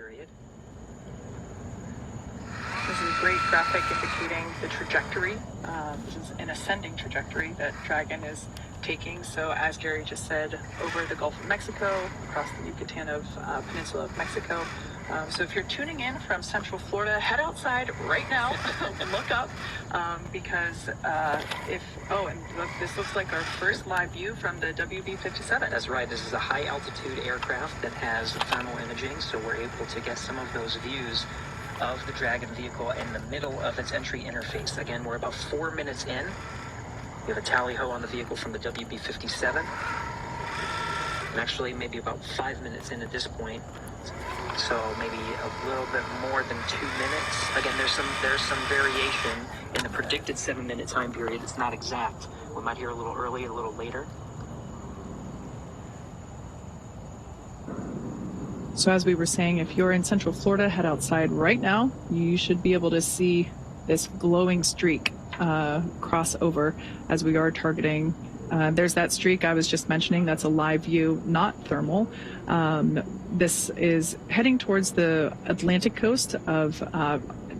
period. This is a great graphic indicating the trajectory. This is an ascending trajectory that Dragon is taking. So as Gary just said, over the Gulf of Mexico, across the Yucatan Peninsula of Mexico. So if you're tuning in from Central Florida, head outside right now and look up because this looks like our first live view from the WB-57. That's right. This is a high altitude aircraft that has thermal imaging, so we're able to get some of those views of the Dragon vehicle in the middle of its entry interface. Again, we're about 4 minutes in. We have a tally-ho on the vehicle from the WB-57. And actually maybe about 5 minutes in at this point. So maybe a little bit more than 2 minutes. Again, there's some variation in the predicted 7-minute time period. It's not exact. We might hear a little early, a little later. So as we were saying, if you're in Central Florida, head outside right now. You should be able to see this glowing streak cross over as we are targeting. There's that streak I was just mentioning. That's a live view, not thermal. This is heading towards the Atlantic coast of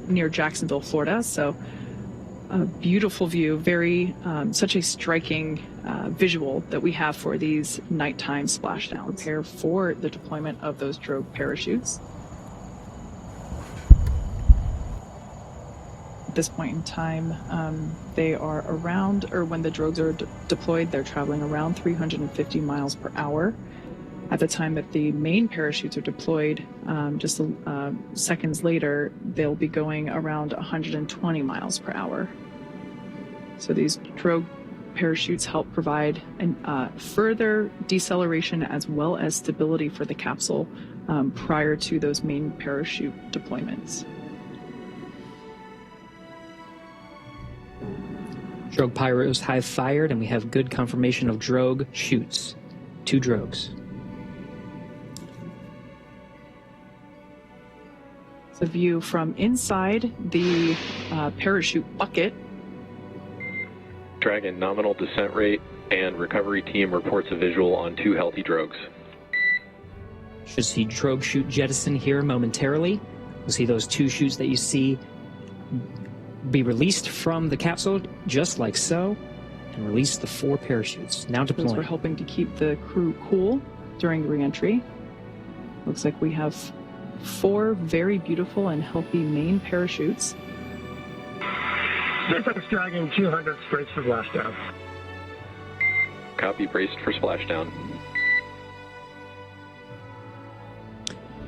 near Jacksonville, Florida. So a beautiful view, such a striking visual that we have for these nighttime splashdowns. Prepare for the deployment of those drogue parachutes. At this point in time, they are around, or when the drogues are deployed, they're traveling around 350 miles per hour. At the time that the main parachutes are deployed, just seconds later, they'll be going around 120 miles per hour. So these drogue parachutes help provide further deceleration as well as stability for the capsule prior to those main parachute deployments. Drogue pyros have fired, and we have good confirmation of drogue shoots. 2 drogues. It's a view from inside the parachute bucket. Dragon nominal descent rate and recovery team reports a visual on 2 healthy drogues. Should see drogue chute jettison here momentarily. We'll see those 2 chutes that you see be released from the capsule, just like so, and release the 4 parachutes. Now deploying. We're helping to keep the crew cool during reentry. Looks like we have 4 very beautiful and healthy main parachutes. SpaceX Dragon 200 braced for splashdown. Copy, braced for splashdown.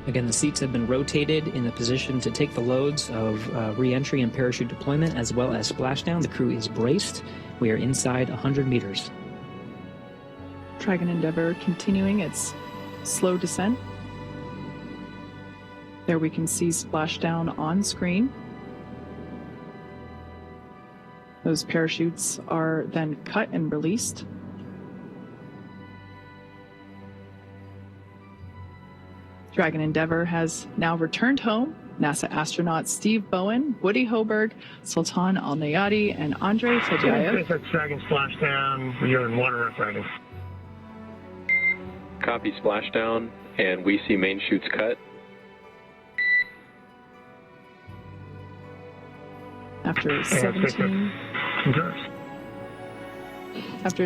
Again, the seats have been rotated in a position to take the loads of re-entry and parachute deployment as well as splashdown. The crew is braced. We are inside 100 meters. Dragon Endeavour continuing its slow descent. There we can see splashdown on screen. Those parachutes are then cut and released. Dragon Endeavour has now returned home. NASA astronauts Steve Bowen, Woody Hoburg, Sultan Alneyadi, and Andrey Fedyaev. SpaceX Dragon splashdown. We are in water riding. Copy, splashdown, and we see main chutes cut. After a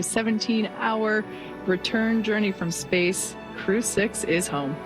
17-hour return journey from space, Crew 6 is home.